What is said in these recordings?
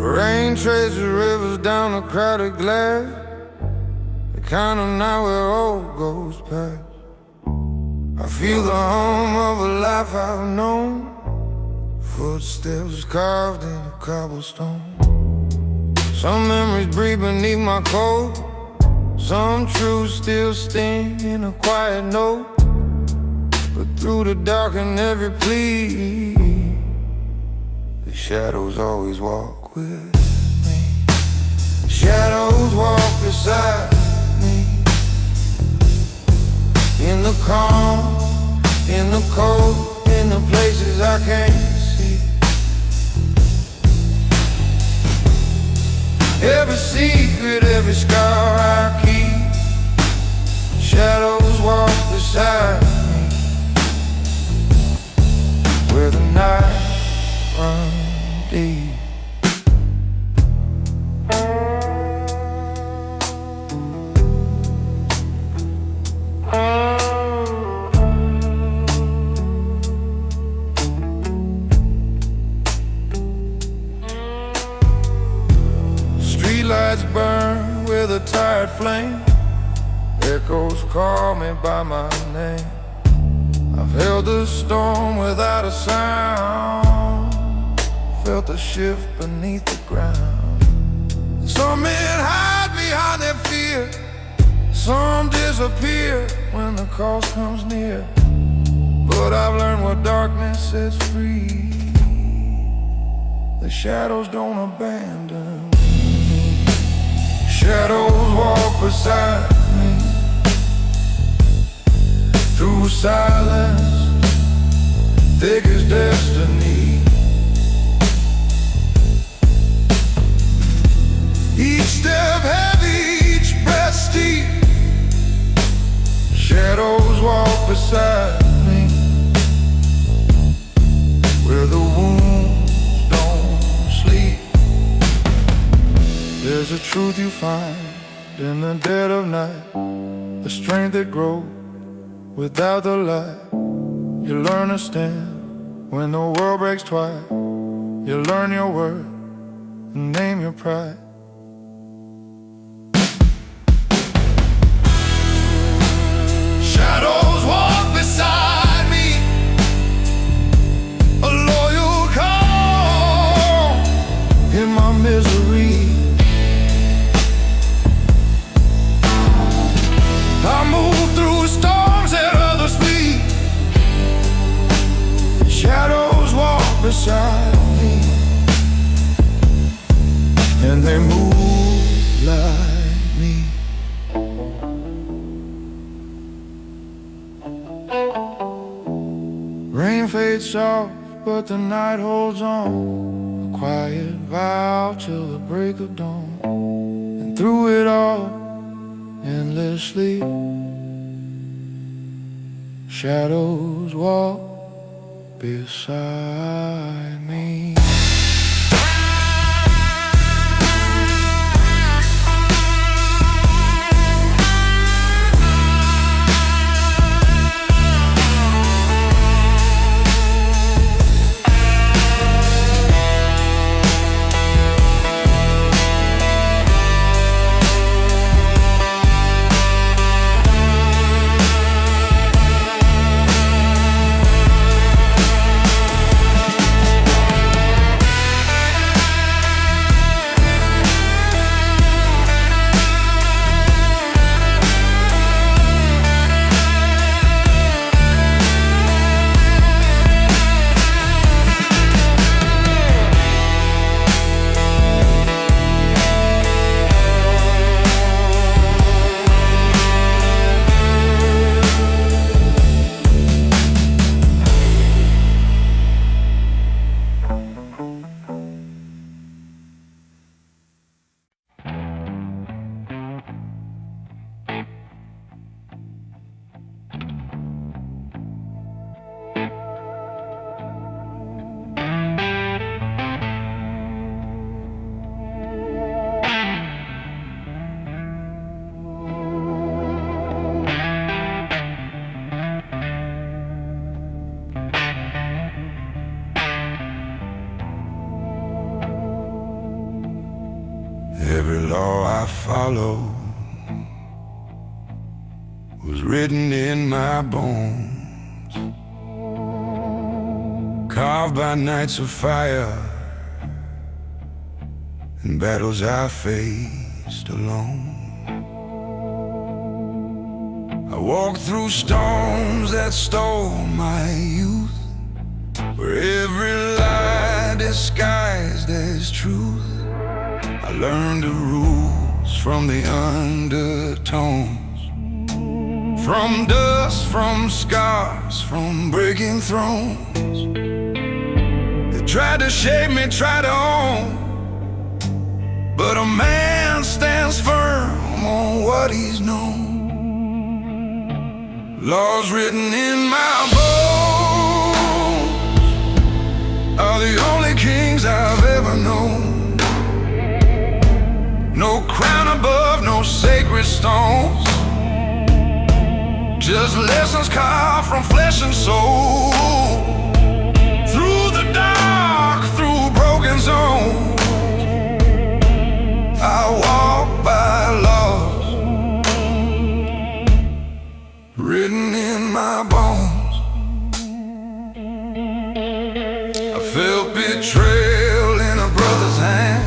Rain traces rivers down a crowded glass, the kind of night where all goes past. I feel the hum of a life I've known, footsteps carved in the cobblestone. Some memories breathe beneath my coat, some truths still sting in a quiet note. But through the dark and every plea, the shadows always walk with me. Shadows walk beside me, in the calm, in the cold, in the places I can't see. Every secret, every scar I keep, shadows walk beside me, where the night runs deep. Streetlights burn with a tired flame, echoes call me by my name. I've held the storm without a sound, felt the shift beneath the ground. Some men hide behind their fear, some disappear when the cost comes near. But I've learned what darkness sets free. The shadows don't abandon me. Shadows walk beside me, through silence, thick as destiny. Each step heavy, each breath steep, shadows walk beside me, where the wounds don't sleep. There's a truth you find in the dead of night, the strength that grows without the light. You learn to stand when the world breaks twice. You learn your worth and name your pride. Shadows walk beside me, a loyal call in my misery. I move through storms that others flee. Shadows walk beside me, and they move like me. Rain fades soft, but the night holds on, a quiet vow till the break of dawn. And through it all, endlessly, shadows walk beside me. Every law I follow was written in my bones, carved by nights of fire and battles I faced alone. I walked through storms that stole my youth, where every lie disguised as truth. I learned the rules from the undertones, from dust, from scars, from breaking thrones. They tried to shape me, tried to own, but a man stands firm on what he's known. Laws written in my bones are the only kings I've ever known. No crown above, no sacred stones, just lessons carved from flesh and soul. Through the dark, through broken zones, I walk by laws written in my bones. I felt betrayal in a brother's hand,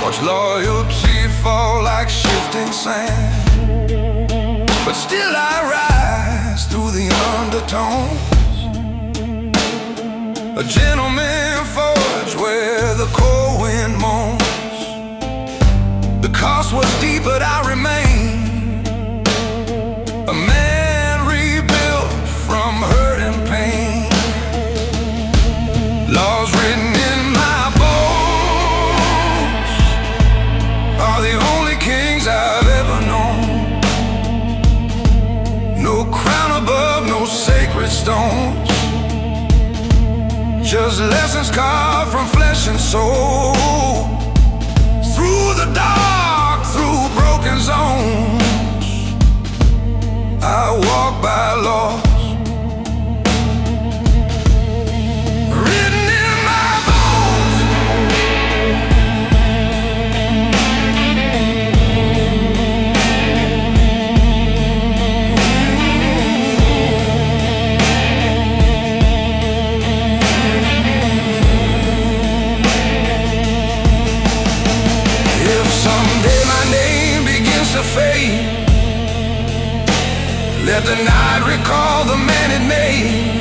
watch loyalty fall like shifting sand, but still I rise through the undertones. A gentleman forged where the cold wind moans. The cost was deep, but I remain a man rebuilt from hurt and pain. Laws written in my bones are the only kings I've ever known. No crown above, no sacred stones, just lessons carved from flesh and soul. Through the dark, through broken zones, I walk by laws written in my bones. If someday my name begins to fade, let the night recall the man it made.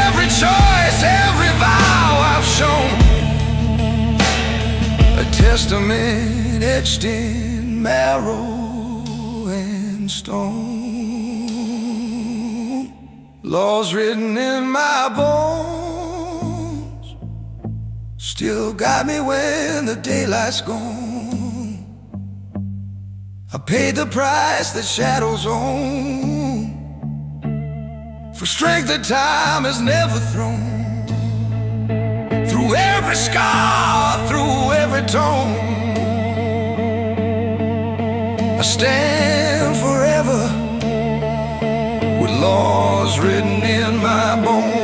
Every choice, every vow I've shown, a testament etched in marrow and stone. Laws written in my bones still got me when the daylight's gone. I paid the price that shadows own, for strength that time has never thrown. Through every scar, through every tone, I stand forever with laws written in my bones.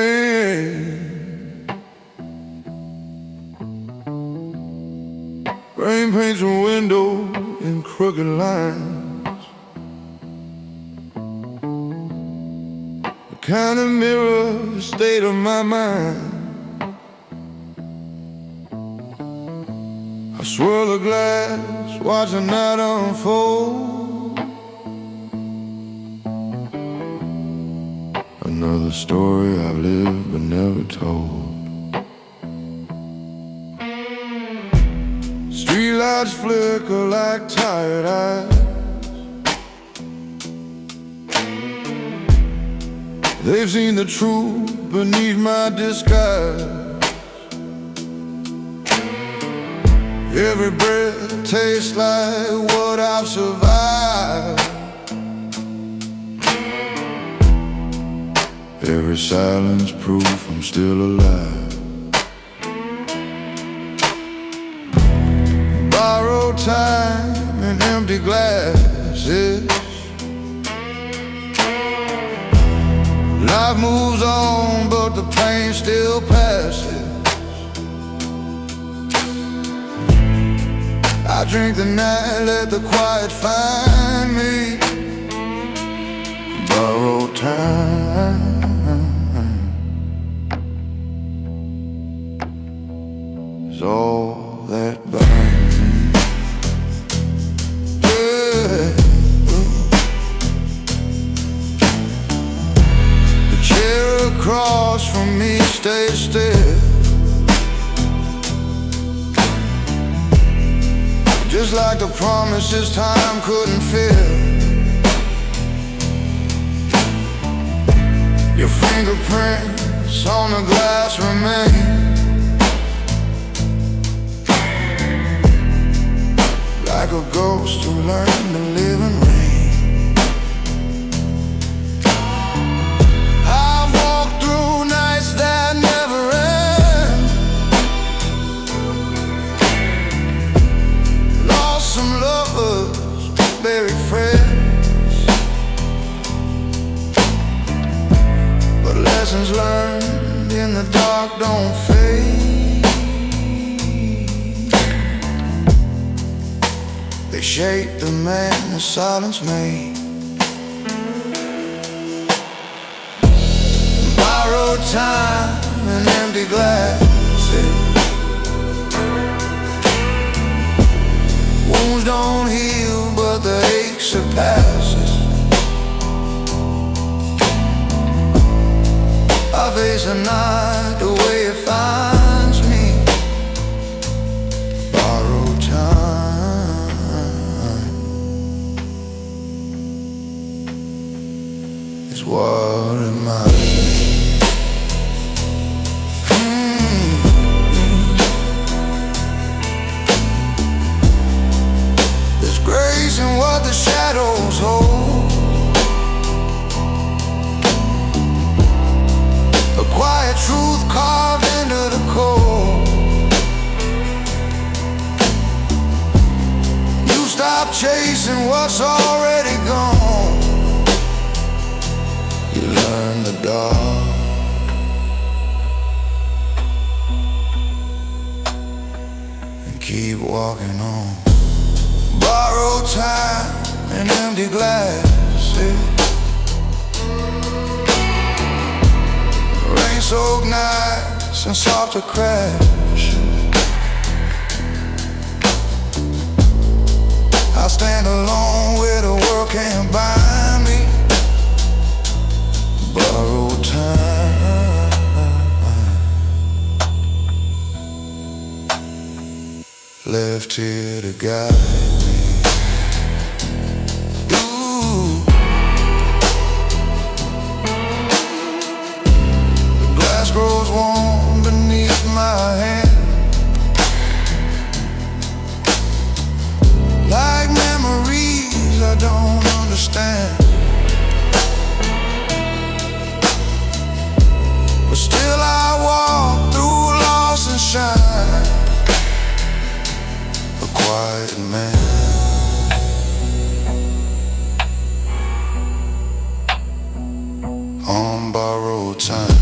rain. Rain paints a window in crooked lines, the kind of mirror the state of my mind. I swirl a glass, watch the night unfold. Another story I've lived but never told. Streetlights flicker like tired eyes. They've seen the truth beneath my disguise. Every breath tastes like what I've survived. Every silence proof I'm still alive. Borrowed time and empty glasses. Life moves on, but the pain still passes. I drink the night, let the quiet find me. Borrowed time is all that binds me. Yeah. The chair across from me stays still, just like the promises time couldn't fill. Your fingerprints on the glass remain, like a ghost who learned to live in rain. I've walked through nights that never end, lost some lovers, buried friends, but lessons learned in the dark don't fade. They shape the man the silence made. Borrowed time and empty glasses. Wounds don't heal, but the ache surpasses. I face the night the way it finds me. Borrowed time is what reminds me. There's grace in what the shadows hold, a quiet truth carved into the cold. You stop chasing what's already gone. You learn the dark and keep walking on. Borrowed time and empty glasses. Rain-soaked nights and softer crashes. I stand alone where the world can't bind me. Borrowed time left here to guide me. Ooh. The glass grows warm beneath my hand, like memories I don't understand. But still I walk through loss and shine, a quiet man on borrowed time.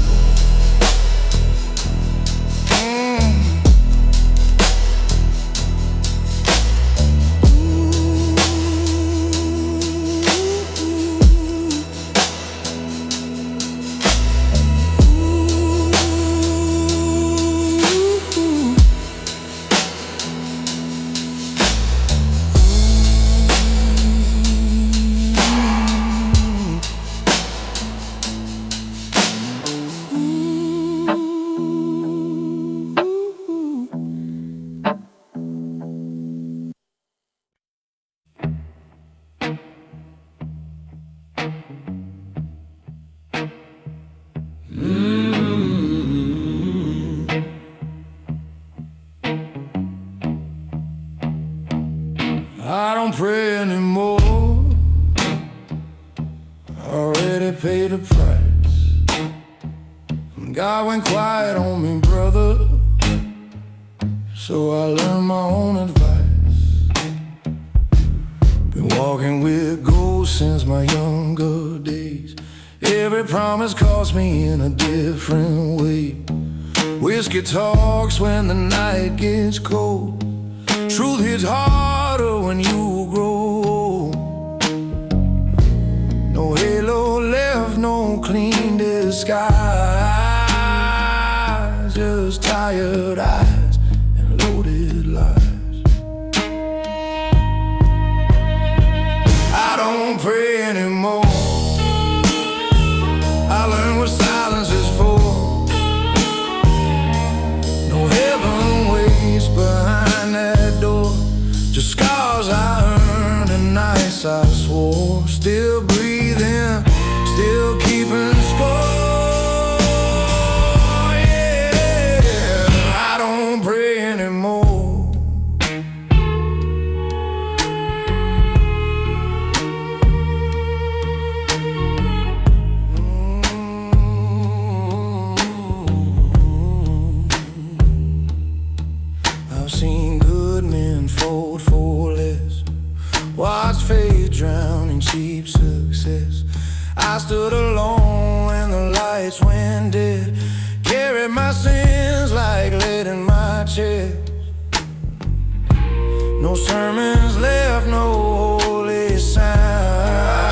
the price. God went quiet on me, brother, so I learned my own advice. Been walking with ghosts since my younger days. Every promise calls me in a different way. Whiskey talks when the night gets cold. Truth hits harder when you grow old. No halo left, no clean disguise, just tired eyes and loaded lies. I don't pray anymore. I learned what silence is for. No heaven waits behind that door. Just scars I earned and nights I swore. Still breathing, still keeping score. Yeah, I don't pray anymore. I've seen good men fold for less, watch faith drown in cheap success. I stood alone when the lights went dead, carried my sins like lead in my chest. No sermons left, no holy sound,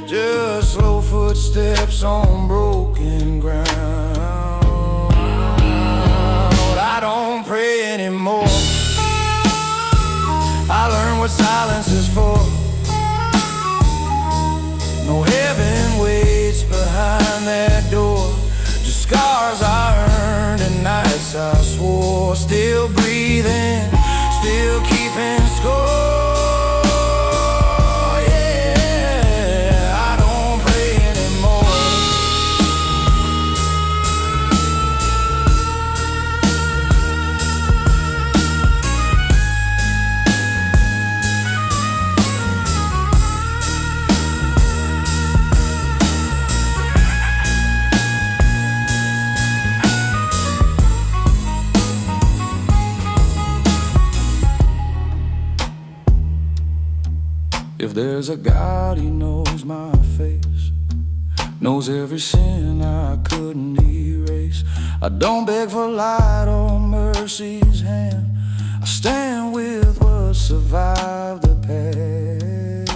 just slow footsteps on broken ground. I don't pray anymore. I learned what silence is for. No heaven waits behind that door. Just scars I earned and nights I swore. Still breathing, still keeping score. Yeah, I don't pray anymore. If there's a God, He knows my face, knows every sin I couldn't erase. I don't beg for light or mercy's hand. I stand with what survived the past.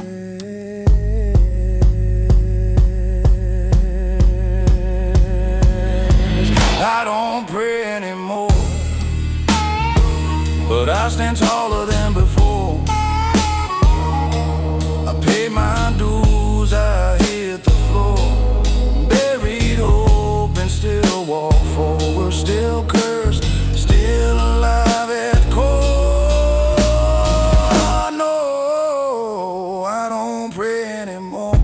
I don't pray anymore, but I stand taller than before. Pay my dues, I hit the floor. Buried hope and still walk forward. Still cursed, still alive at core. No, I don't pray anymore.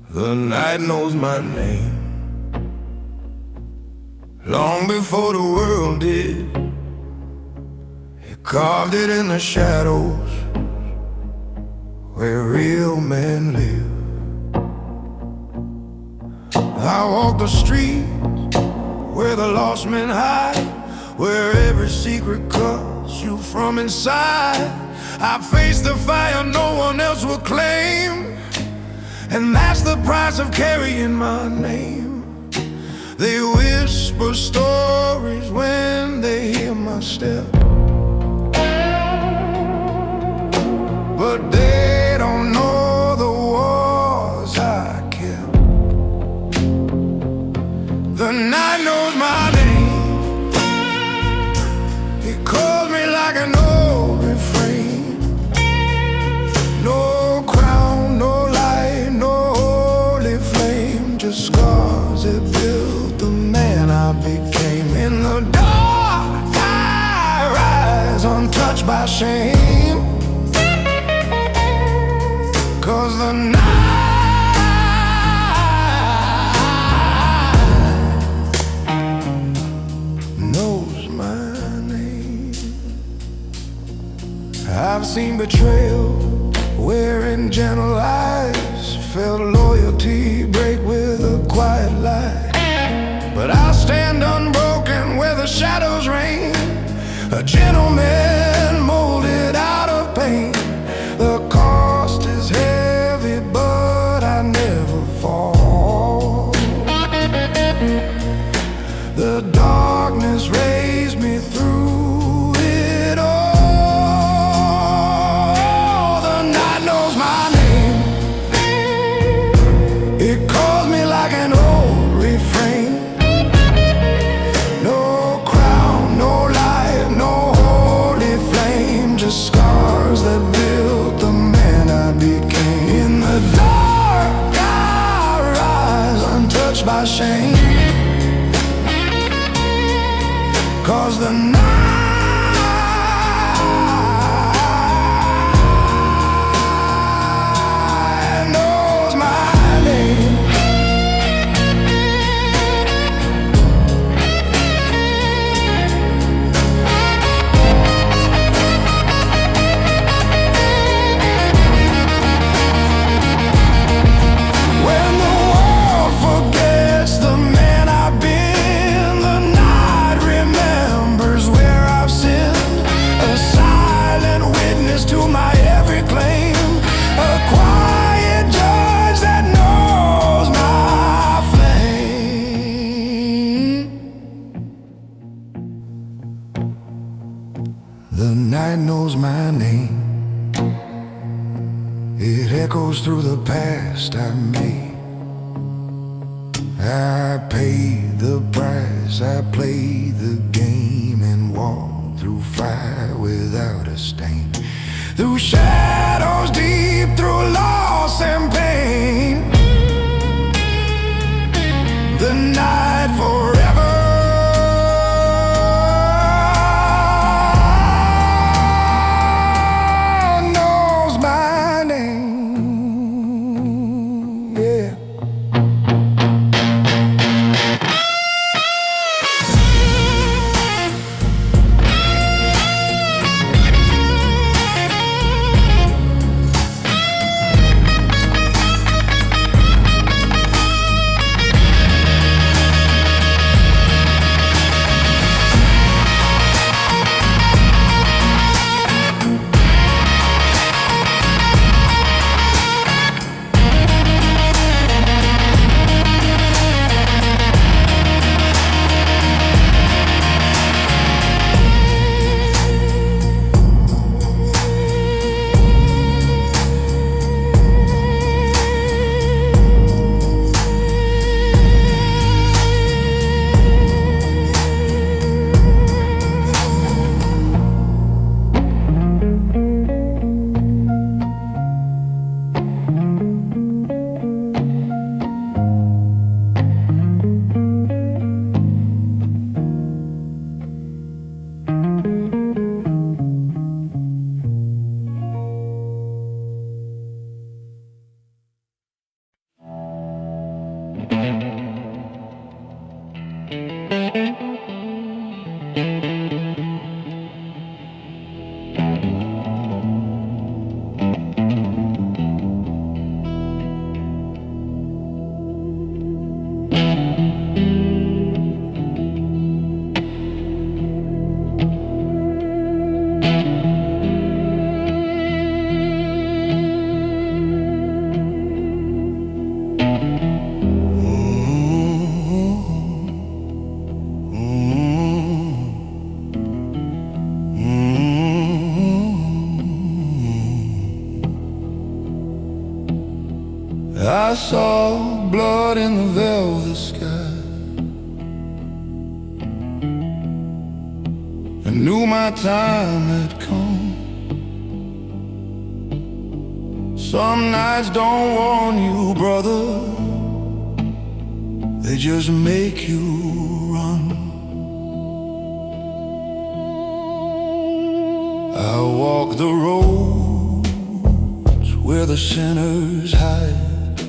The night knows my name long before the world did. It carved it in the shadows where real men live. I walk the street where the lost men hide, where every secret calls you from inside. I face the fire no one else will claim, and that's the price of carrying my name. They whisper stories when they hear my step, but they don't know the wars I kept. The night knows my name. It calls me like an old refrain. No crown, no light, no holy flame, just scars that built the man I became. In the dark I rise, untouched by shame, 'cause the night knows my name. I've seen betrayal wearing gentle eyes, felt loyalty break with a quiet lie. But I'll stand unbroken where the shadows reign, a gentleman molded out of pain. The cost is heavy, but I never fall. The darkness raised me through it all. The night knows my name. It calls me like an old refrain. No crown, no light, no holy flame, just scars that built the man I became. In the dark I rise, untouched by shame, 'cause the night knows my name. When the world forgets the man I've been, the night remembers where I've sinned. A silent witness to my every claim, a quiet judge that knows my flame. The night knows my name. It echoes through the past I made. I paid the price, I played the game, and walked through fire without a stain. Through shadows deep, through loss and pain. The night forever knows my name. Yeah. knew my time had come. Some nights don't warn you, brother, they just make you run. I walk the roads where the sinners hide,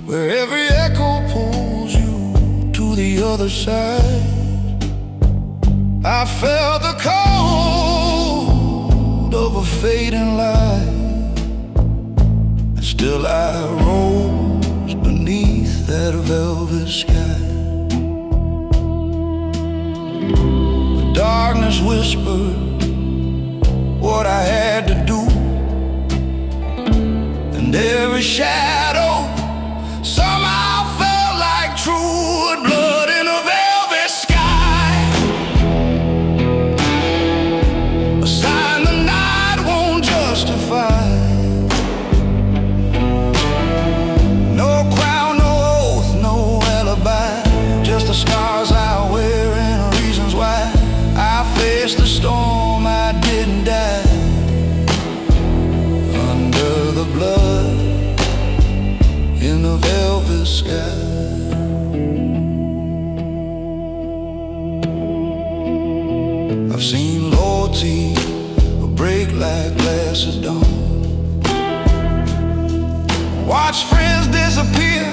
where every echo pulls you to the other side. I felt the cold of a fading light, and still I rose beneath that velvet sky. The darkness whispered what I had to do, and every shadow somehow felt like true blood in a velvet sky. A sign the night won't justify. No crown, no oath, no alibi, just the scars I wear and reasons why I faced the storm. I didn't die under the blood in the velvet sky. I've seen loyalty break like glass at dawn, watch friends disappear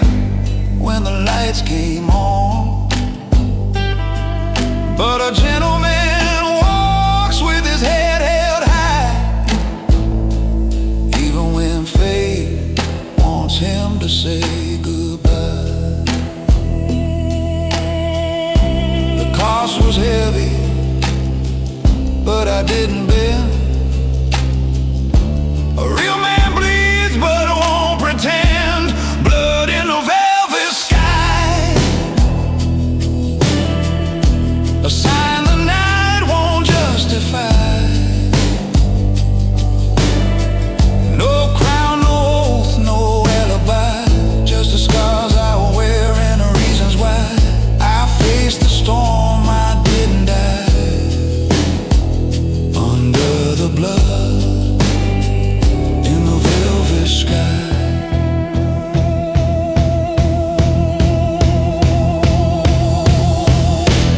when the lights came on. But a gentleman walks with his head held high, even when fate wants him to say goodbye. The cost was heavy, but I didn't bend. A real man bleeds but won't pretend. Blood in a velvet sky, a sign the night won't justify. No crown, no oath, no alibi, just the scars I wear and the reasons why I faced the storm. I didn't die under the blood in the velvet sky.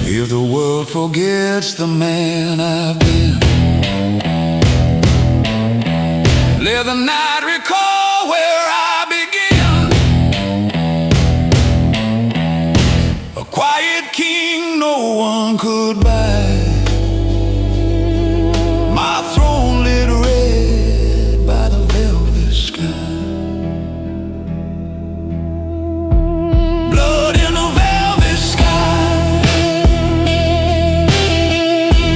If the world forgets the man I've been, let the night recall where I began. A quiet king no one could buy, my throne lit red by the velvet sky. Blood in a velvet sky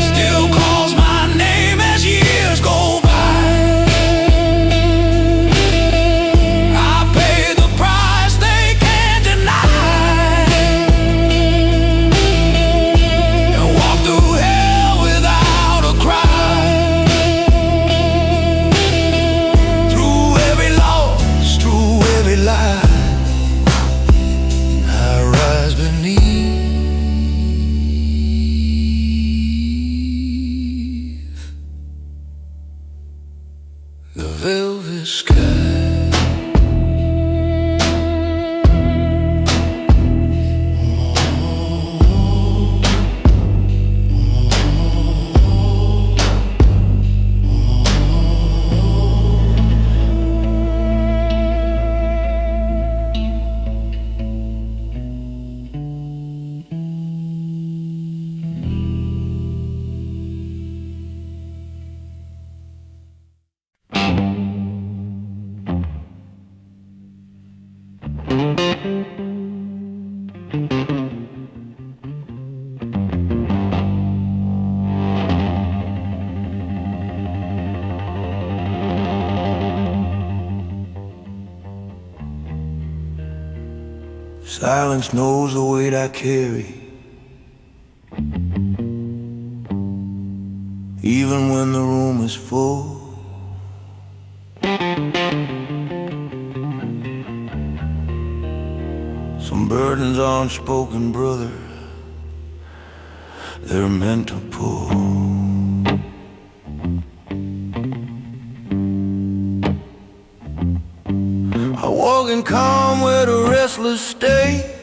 still calls my name as years go by. I paid the price they can't deny, and walked through hell without a cry. Through every loss, through every lie, I rise beneath the velvet sky. Silence knows the weight I carry, even when the room is full. Some burdens are unspoken, brother, they're meant to pull. I walk in calm where the restless stay,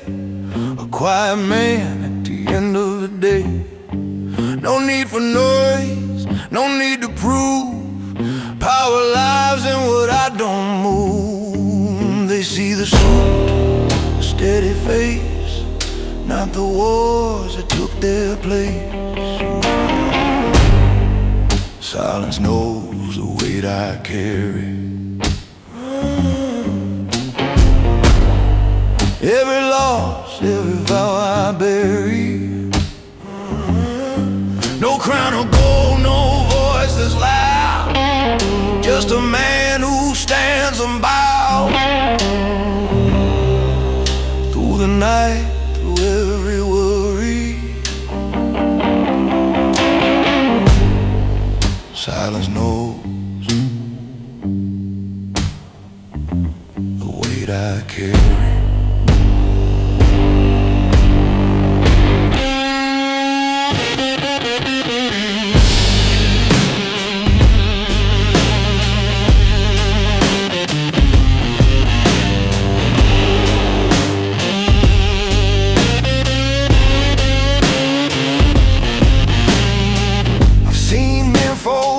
a quiet man at the end of the day. No need for noise, no need to prove. Power lives in what I don't move. They see the suit, the steady face, not the wars that took their place. Silence knows the weight I carry. Every loss, every vow I bury. No crown of gold, no voice that's loud, just a man who stands and bows. Through the night, through every worry, silence knows the weight I carry.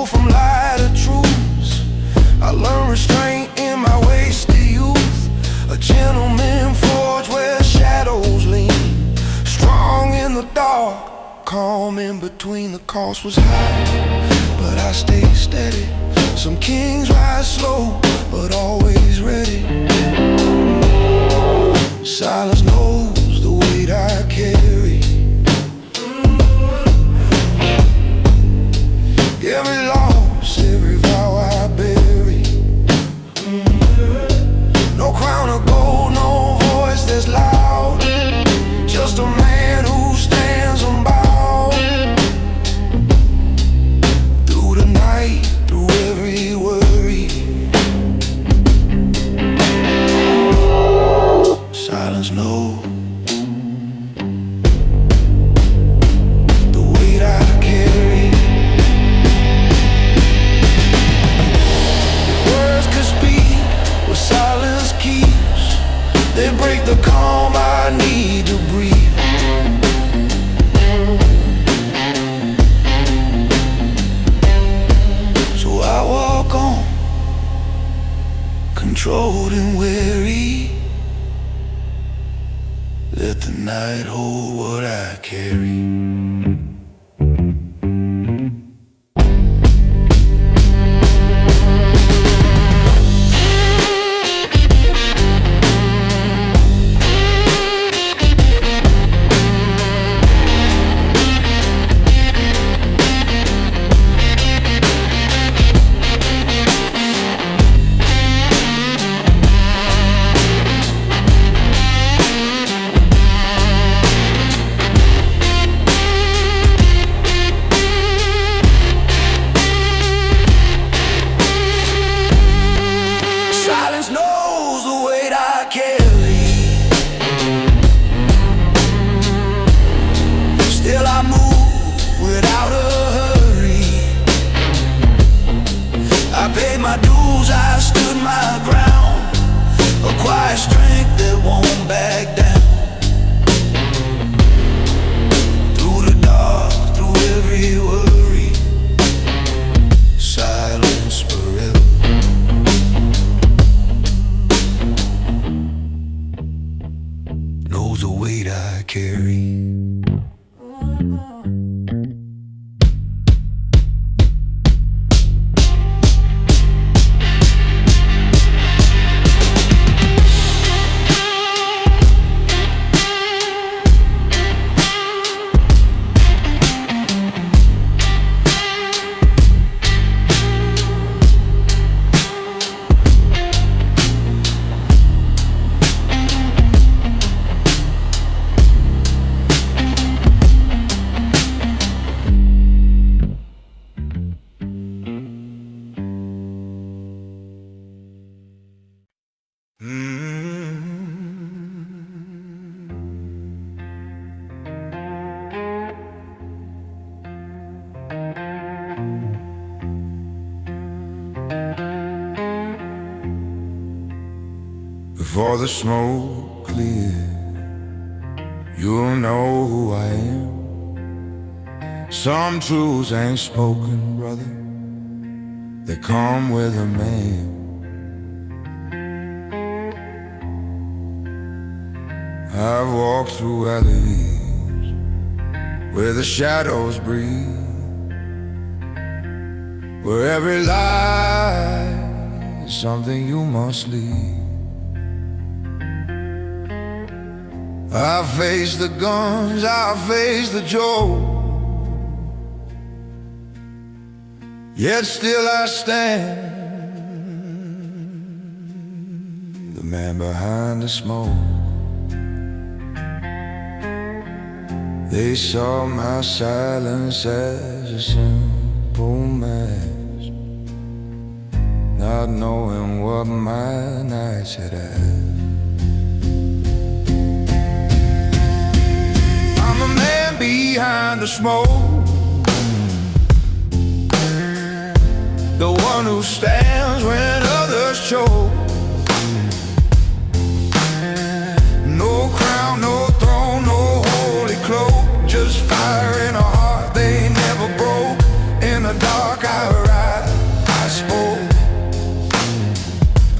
From lie to truths, I learned restraint in my wasted youth. A gentleman forged where shadows lean, strong in the dark, calm in between. The cost was high, but I stayed steady. Some kings rise slow, but always ready. Silence knows the weight I carry. Every loss, every vow I bury. No crown of gold, no voice that's loud, just a man who stands unbowed. Through the night, through every worry, silence knows the weight I carry. Silence keeps, they break the calm I need to breathe. So I walk on, controlled and weary. Let the night hold what I carry. Strength that won't back down. Through the dark, through every worry, silence forever. Knows the weight I carry. Before the smoke clears, you'll know who I am. Some truths ain't spoken, brother, they come with a man. I've walked through alleys where the shadows breathe, where every lie is something you must leave. I face the guns, I face the joke, yet still I stand, the man behind the smoke. They saw my silence as a simple mask, not knowing what my nights had had. I'm the man behind the smoke, the one who stands when others choke. No crown, no throne, no holy cloak, just fire in a heart they never broke. In the dark I ride, I spoke,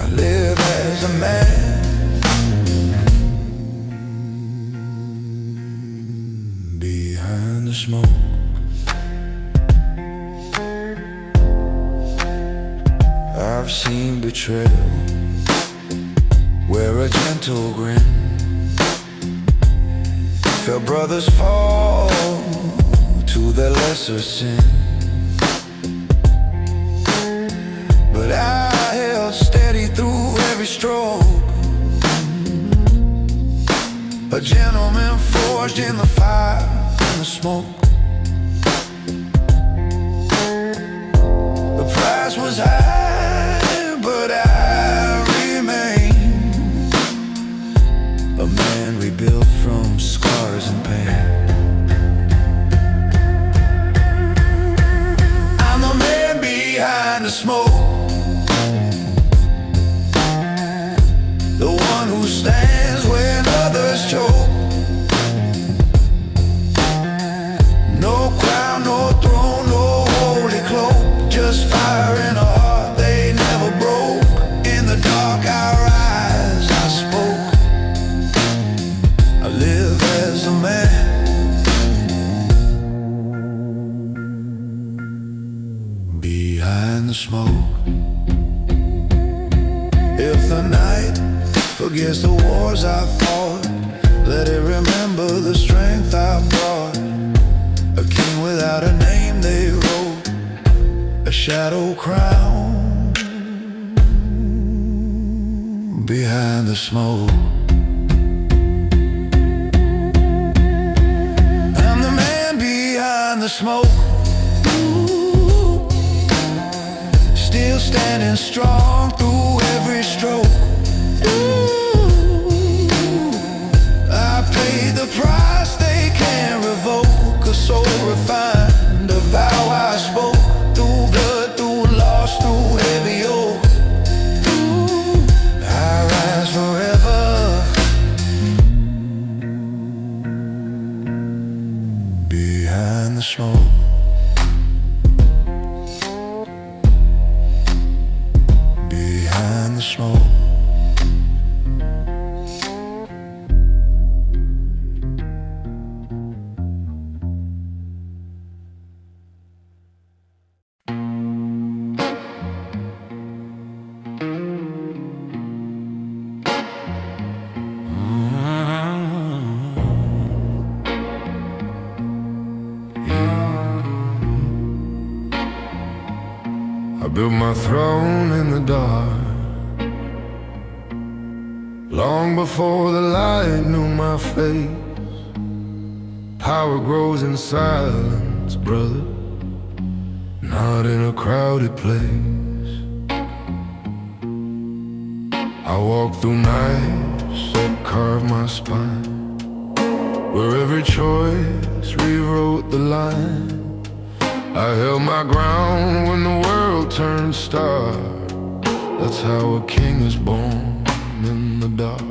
I live as a man behind the smoke. I've seen betrayal, wear a gentle grin, felt brothers fall to their lesser sin. But I held steady through every stroke, a gentleman forged in the fire and the smoke. The price was high, but I remained a man rebuilt from scars and pain. I'm the man behind the smoke, the one who stands when others choke. No crown, no throne, no holy cloak, just fire in a heart they never broke. In the dark I rise, I spoke, I live as a man behind the smoke. If the night forgets the wars I fought, let it remember the strength I brought. A king without a name they wrote, a shadow crown behind the smoke. I'm the man behind the smoke, still standing strong through every stroke. I paid the price they can't revoke, a soul refined, a vow I spoke, through blood, through loss, through heavy oak. I rise forever behind the smoke. Behind the smoke. I built my throne in the dark, long before the light knew my face. Power grows in silence, brother, not in a crowded place. I walked through nights that carved my spine, where every choice rewrote the line. I held my ground when the world turned stark. That's how a king is born, in the dark.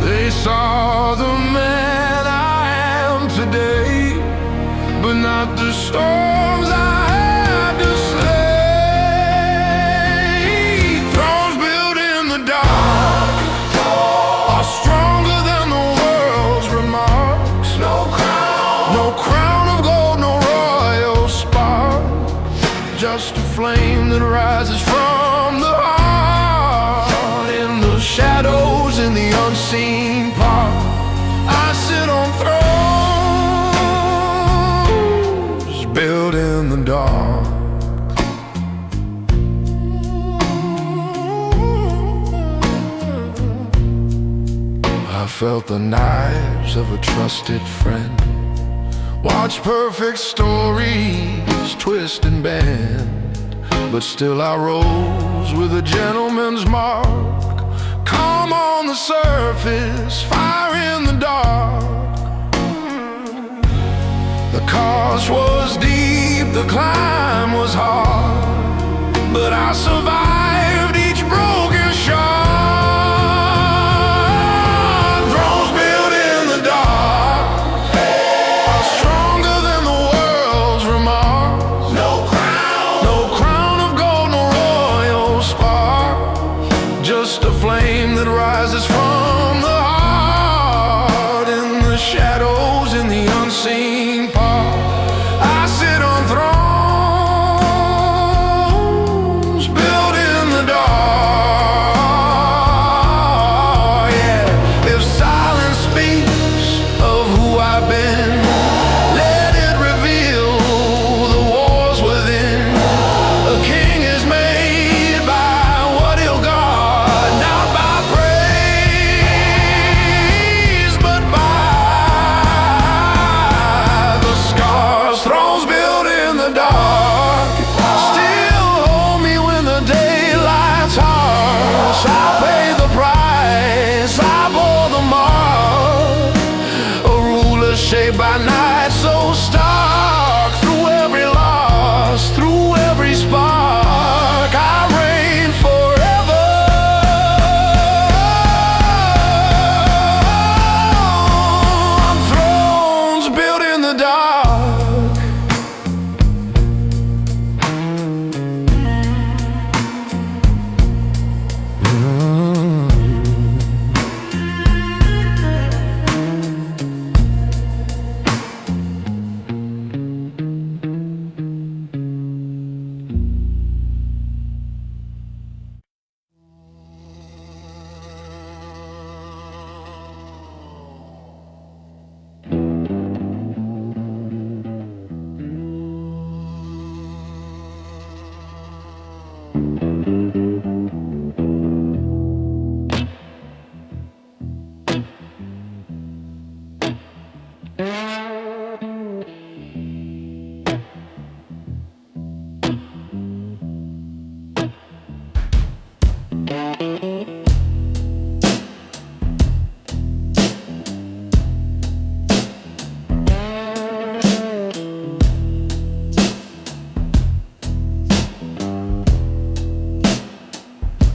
They saw the man I am today, but not the storms I had to slay. Thrones built in the dark are stronger than the world's remarks. No crown of gold, no royal spark, just a flame that rises from the heart. In the shadows, in the unseen part, I sit on thrones built in the dark. I felt the knives of a trusted friend, watched perfect stories twist and bend, but still I rose with a gentleman's mark. Calm on the surface, fire in the dark. The cost was deep, the climb was hard, but I survived each broken shot. Thrones built in the dark are stronger than the world's remarks. No crown of gold, no royal spark, just a flame that rises from the heart. In the shadows, in the unseen part, I sit on thrones built in the dark. Yeah, if silence speaks of who I've been, let it reveal the wars within. A king is made by what he'll guard, not by praise, but by the scars. Thrones built in the dark still hold me when the daylight's harsh. I pay the price, I bore the mark, a ruler shaped by night so stark. Through every loss, through every spark, I reign forever. On thrones built in the dark.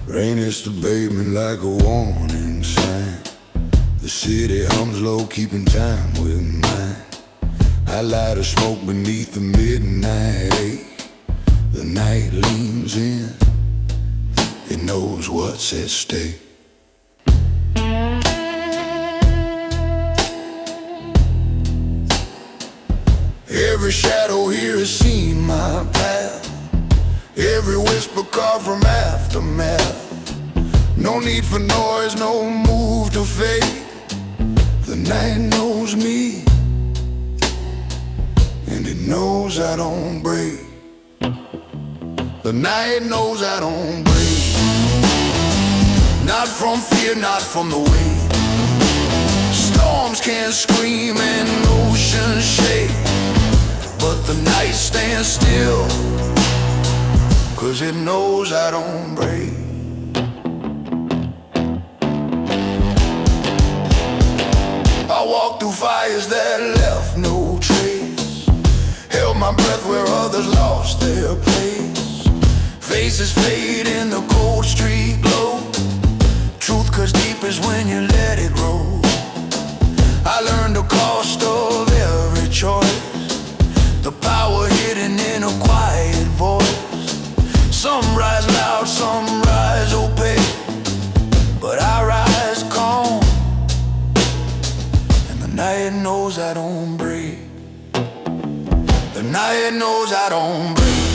Rain hits the pavement like a warning sign. The city hums low, keeping time with mine. I light a smoke beneath the midnight ache. The night leans in, it knows what's at stake. Every shadow here has seen my path, every whisper carved from aftermath. No need for noise, no move to fade. The night knows me, and it knows I don't break. The night knows I don't break. Not from fear, not from the wind. Storms can scream and oceans shake, but the night stands still, 'cause it knows I don't break. I walked through fires that left no trace, held my breath where others lost their place. Faces fade in the cold street glow, 'cause deep is when you let it roll. I learned the cost of every choice, the power hidden in a quiet voice. Some rise loud, some rise opaque, but I rise calm, and the night knows I don't break. The night knows I don't break,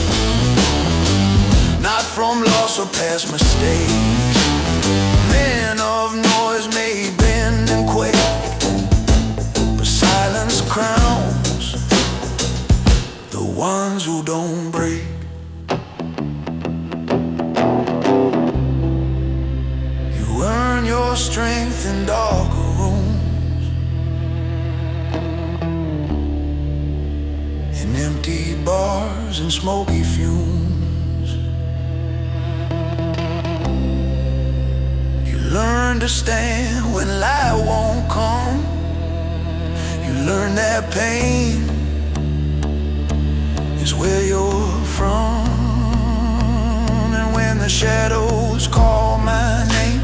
not from loss or past mistakes. Men of noise may bend and quake, but silence crowns the ones who don't break. You earn your strength in darker rooms, in empty bars and smoky fumes. You learn to stand when light won't come. You learn that pain is where you're from. And when the shadows call my name,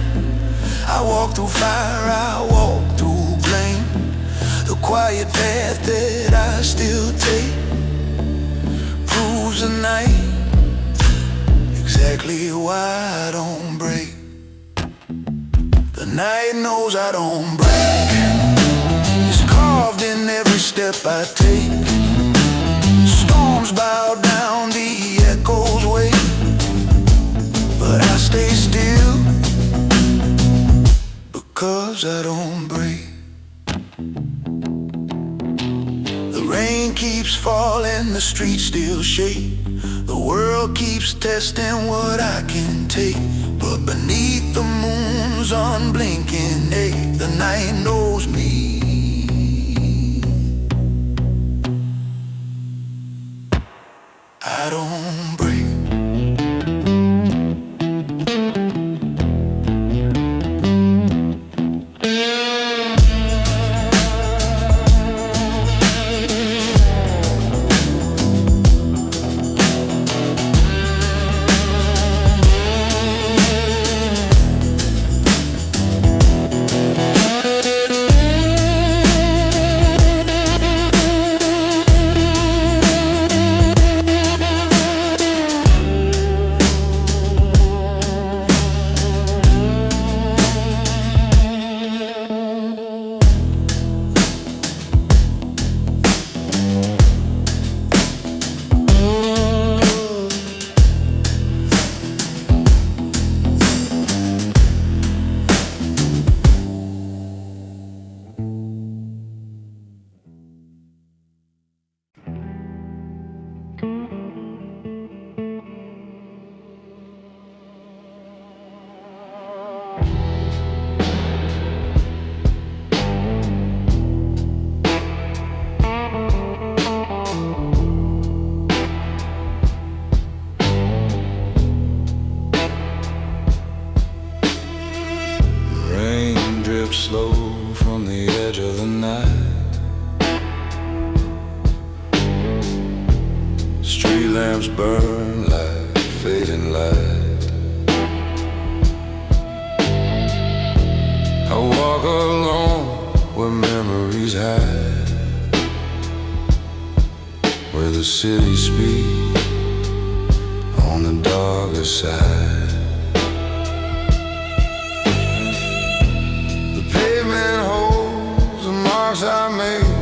I walk through fire, I walk through blame. The quiet path that I still take proves the night exactly why I don't break. The night knows I don't break, it's carved in every step I take. Storms bow down, the echoes wait, but I stay still because I don't break. The rain keeps falling, the streets still shake. The world keeps testing what I can take, but beneath the moon's unblinking day, the night knows me. I don't break. Slow from the edge of the night, street lamps burn like fading light. I walk alone where memories hide, where the city speaks on the darker side. I made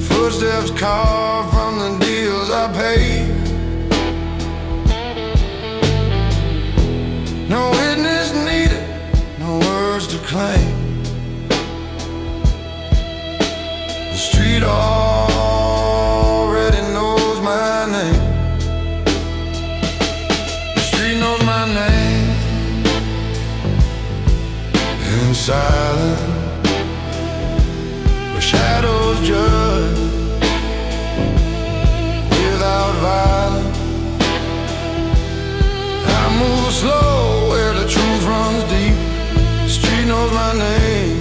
footsteps carved from the deals I paid. No witness needed, no words to claim. The street already knows my name. The street knows my name. In silence, where shadows judge without violence, I move slow where the truth runs deep. The street knows my name.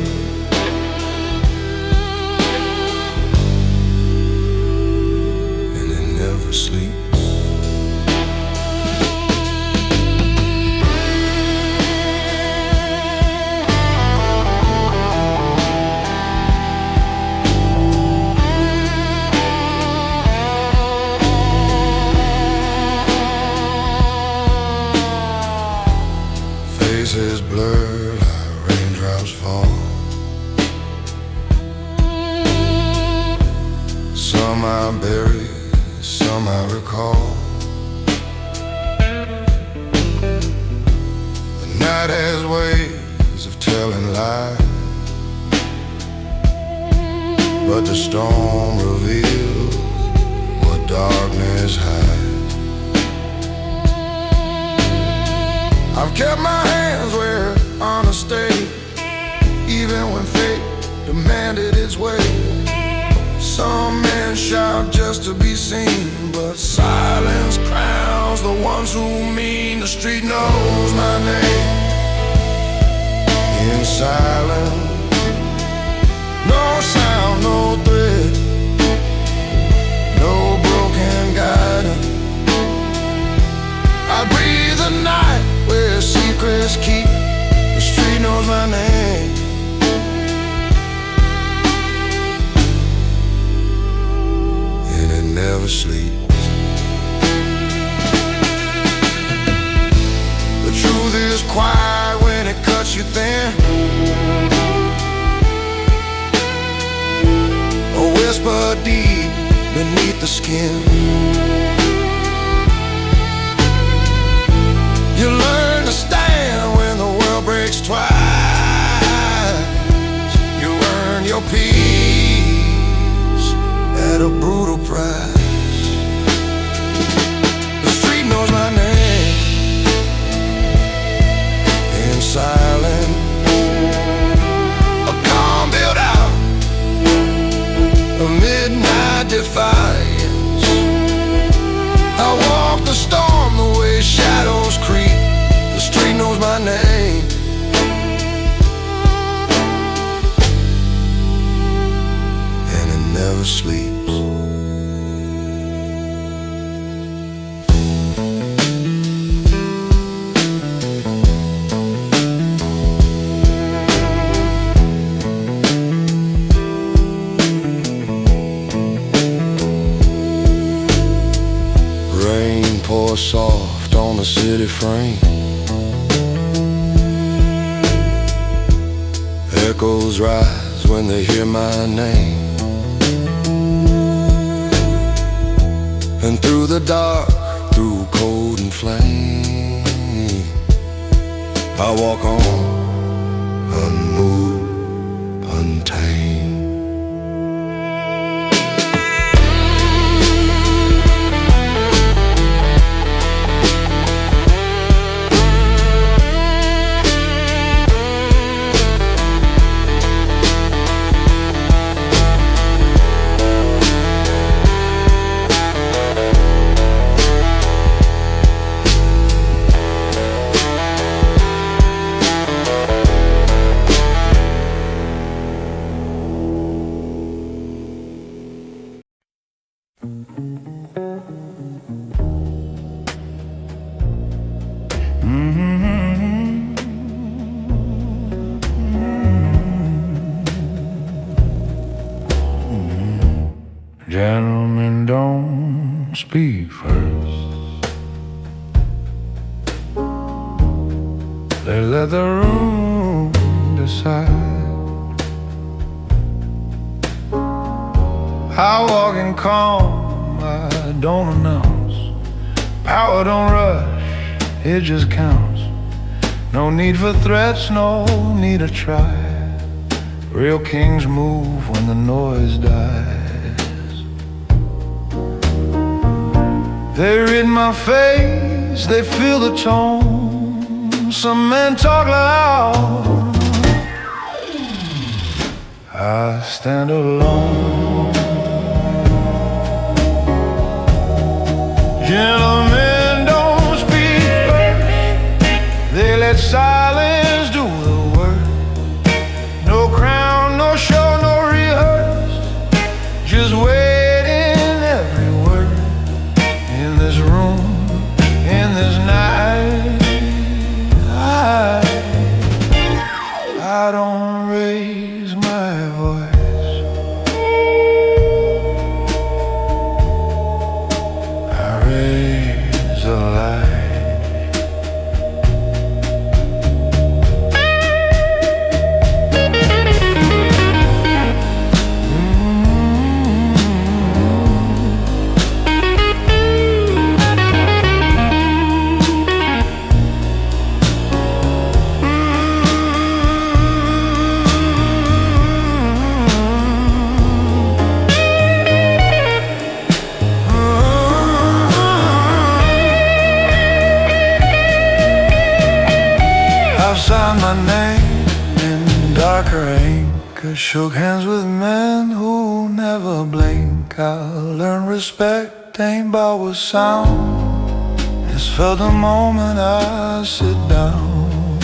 And it never sleeps. faces blur like raindrops fall. Some I bury, some I recall. The night has ways of telling lies, but the storm reveals what darkness hides. I've kept my hands where honor stayed, even when fate demanded its way. Some men shout just to be seen, but silence crowns the ones who mean. The street knows my name. In silence, no sound, no thread, no broken guidance. I breathe the night where secrets keep. The street knows my name. And it never sleeps. The truth is quiet when it cuts you thin. A whisper deep beneath the skin. You learn to stand when the world breaks twice. You earn your peace at a brutal price. The street knows my name. In silence, a calm built out a midnight defiance. I walk the storm the way shadows creep. The street knows my name. And it never sleeps. Rain pours soft on the city frame. Echoes rise when they hear my name. And through the dark, through cold and flame, I walk on, unmoved, untamed. Gentlemen don't speak first. They let the room decide. I walk in calm, I don't announce. Power don't rush, it just counts. No need for threats, no need to try. Real kings move when the noise dies. They read my face, they feel the tone. Some men talk loud, I stand alone. Gentlemen don't speak first. They let silence do the work. No crown, no show, no rehearse. Just waiting every word. In this room, in this night, I don't raise my voice. I raise a light. signed my name in darker ink. I shook hands with men who never blink. I learned respect ain't bought with sound. It's felt the moment I sit down.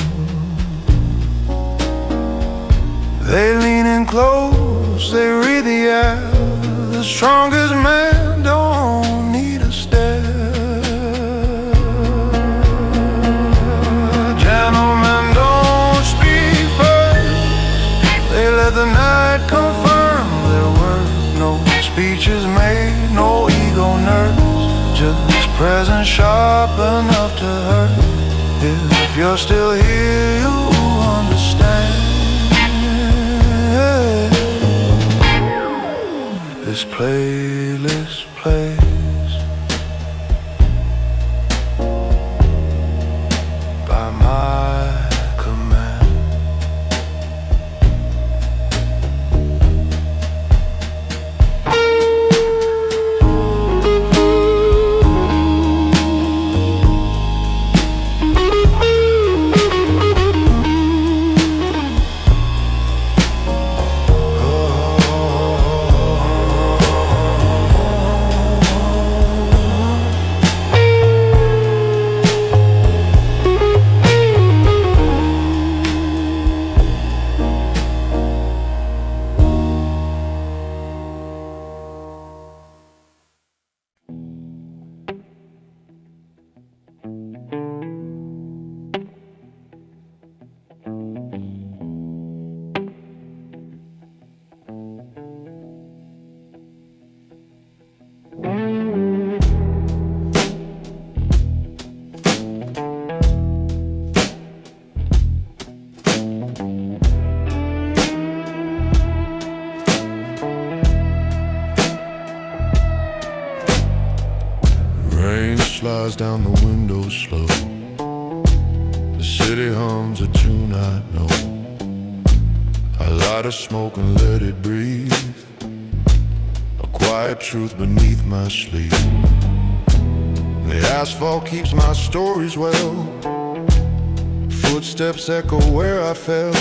They lean in close, they read the air. The strongest man don't need a stare. Gentlemen don't speak first. They let the night confirm their worth. No speeches made, no ego nerves. Just presence sharp enough to hurt. If you're still here, you understand. This playlist plays by my command. Slides down the window slow. The city hums a tune I know. I light a smoke and let it breathe. A quiet truth beneath my sleeve. The asphalt keeps my stories well. Footsteps echo where I fell.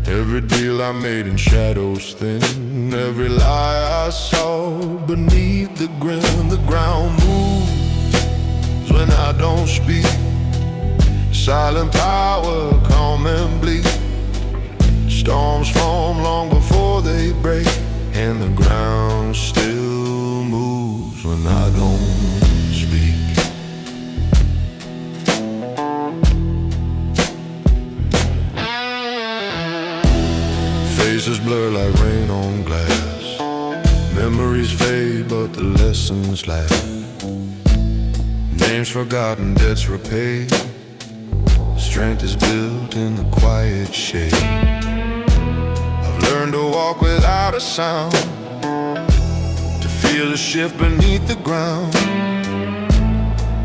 Every deal I made in shadows thin. Every lie I saw beneath the grin. The ground moves when I don't speak. Silent power, calm and bleak. Storms form long before they break. And the ground still moves when I don't speak. Faces blur like rain on glass. Memories fade but the lessons last. Names forgotten, debts repaid. Strength is built in the quiet shade. I've learned to walk without a sound, to feel the shift beneath the ground.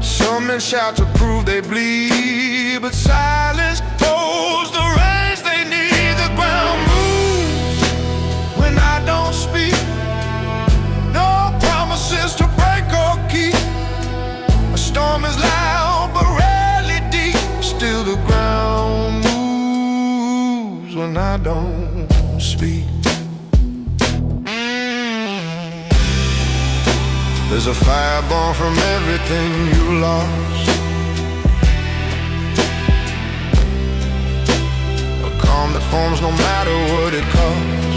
Some men shout to prove they bleed, but silence holds the reins they need. The ground moves when I don't speak. No promises to break or keep. A storm is loud but rarely deep. Still the ground moves when I don't speak. There's a fire born from everything you lost. A calm that forms no matter what it costs.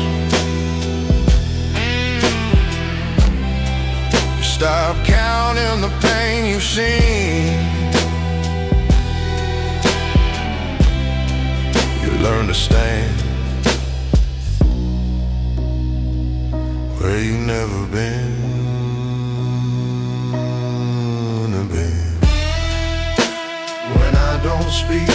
You stop counting the pain you've seen. You learn to stand where you've never been. When I don't speak,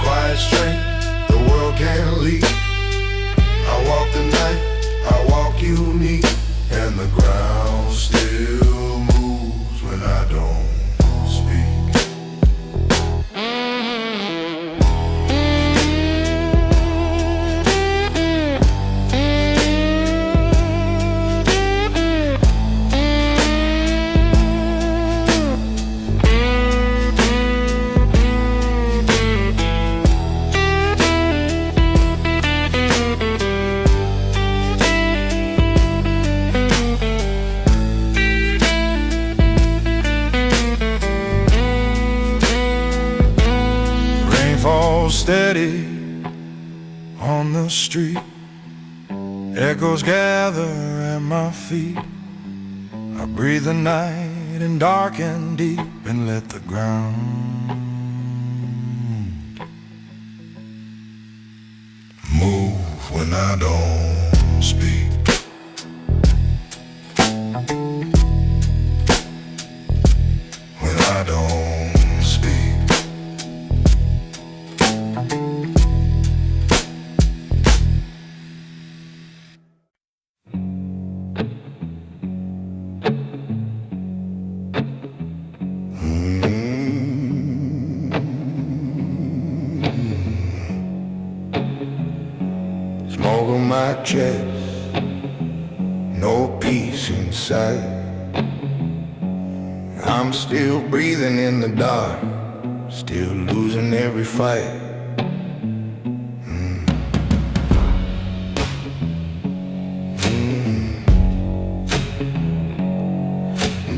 quiet strength, the world can't leak. I walk the night, I walk unique, and the ground still moves when I don't speak. steady on the street. Echoes gather at my feet. I breathe the night in dark and deep and let the ground move when I don't speak. When I don't speak. Smoke on my chest, no peace inside. I'm still breathing in the dark, still losing every fight.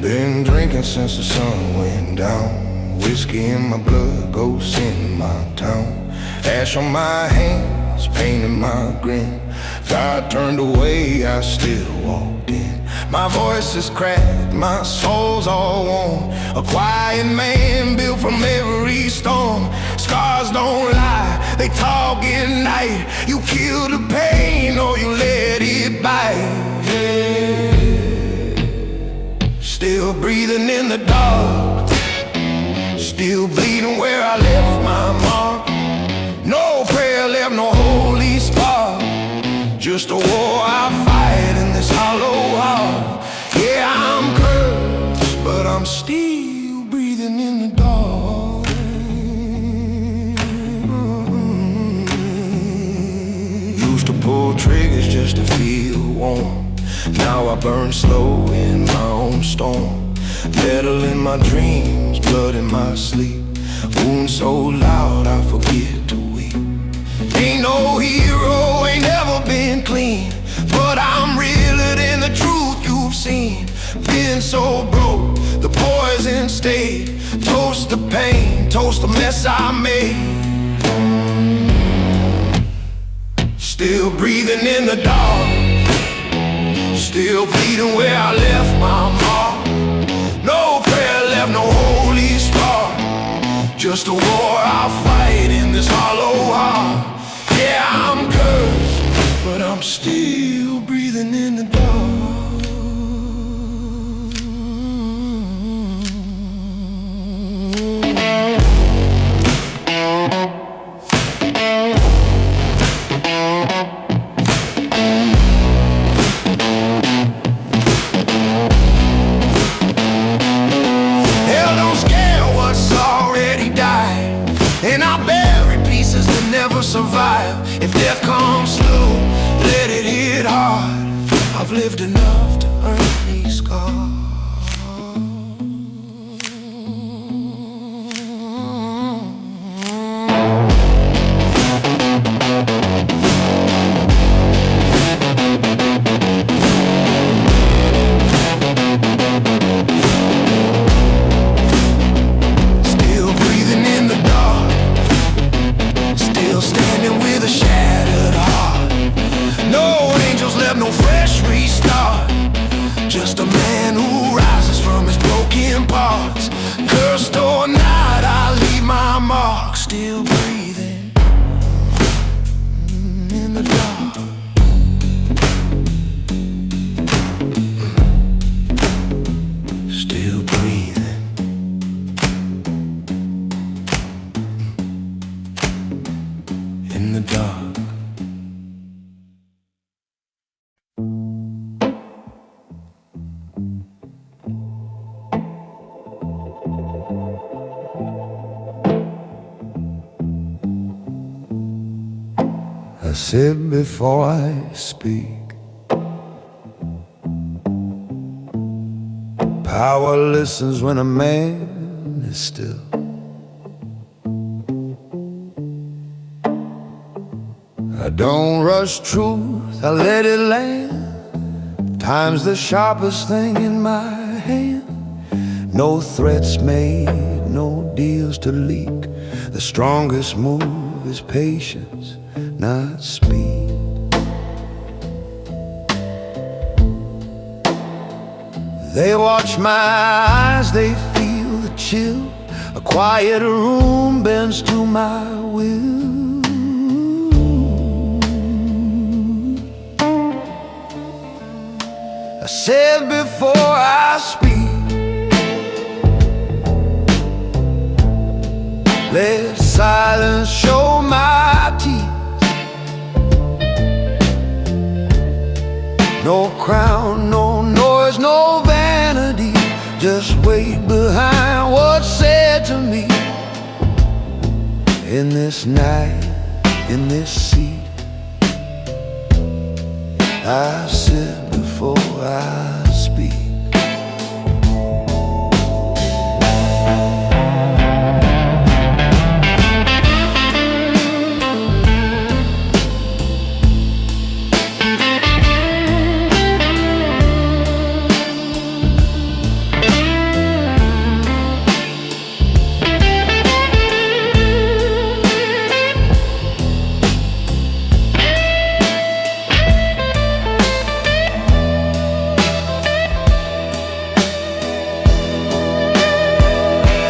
Been drinking since the sun went down. Whiskey in my blood, ghosts in my town. Ash on my hands, pain in my grin. God turned away, I still walked in. My voice is cracked, my soul's all worn. A quiet man built from every storm. Scars don't lie, they talk at night. You kill the pain or you let it bite. Yeah. Still breathing in the dark, still bleeding where I left my mark. No prayer left, no holy spark. Just a war I fight in this hollow heart. Yeah, I'm cursed, but I'm still breathing in the dark. Used to pull triggers just to feel warm. Now I burn slow in my own storm. Metal in my dreams, blood in my sleep. Wounds so loud I forget to weep. Ain't no hero, ain't never been clean, but I'm realer than the truth you've seen. Been so broke, the poison stayed. Toast the pain, toast the mess I made. Still breathing in the dark, still bleeding where I left my mark. No prayer left, no holy spark. Just a war I'll fight in this hollow heart. Yeah, I'm cursed, but I'm still breathing in the dark. Hell don't scare what's already died, and I bury pieces that never survive. If death comes slow, let it hit hard. I've lived enough to earn these scars. Still breathing in the dark, still standing with a shattered heart. No angels left, no fresh restart. Just a man who rises from his broken parts. Cursed or not, I leave my mark. Still breathing in the dark. Still breathing in the dark. I sit before I speak. Power listens when a man is still. I don't rush truth, I let it land. Time's the sharpest thing in my hand. No threats made, no deals to leak. The strongest move is patience, not speed. They watch my eyes, they feel the chill. A quiet room bends to my will. I said before I speak, let silence show my teeth. No crown, no noise, no vanity. Just wait behind what's said to me. In this night, in this seat, I sit before I speak.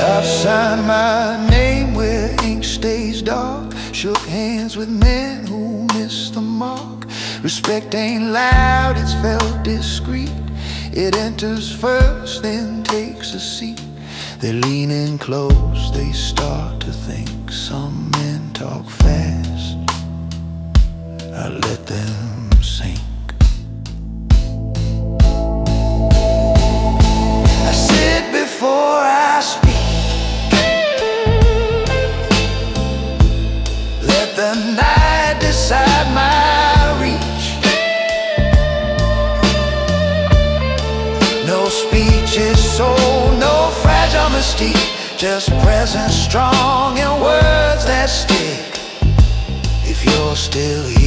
I've signed my name where ink stays dark. Shook hands with men who missed the mark. Respect ain't loud, it's felt discreet. It enters first, then takes a seat. They lean in close, they start to think. Some men talk fast, I let them sink. I sit before I speak. The night decide my reach. No speech is sold, no fragile mystique. Just presence strong and words that stick. If you're still here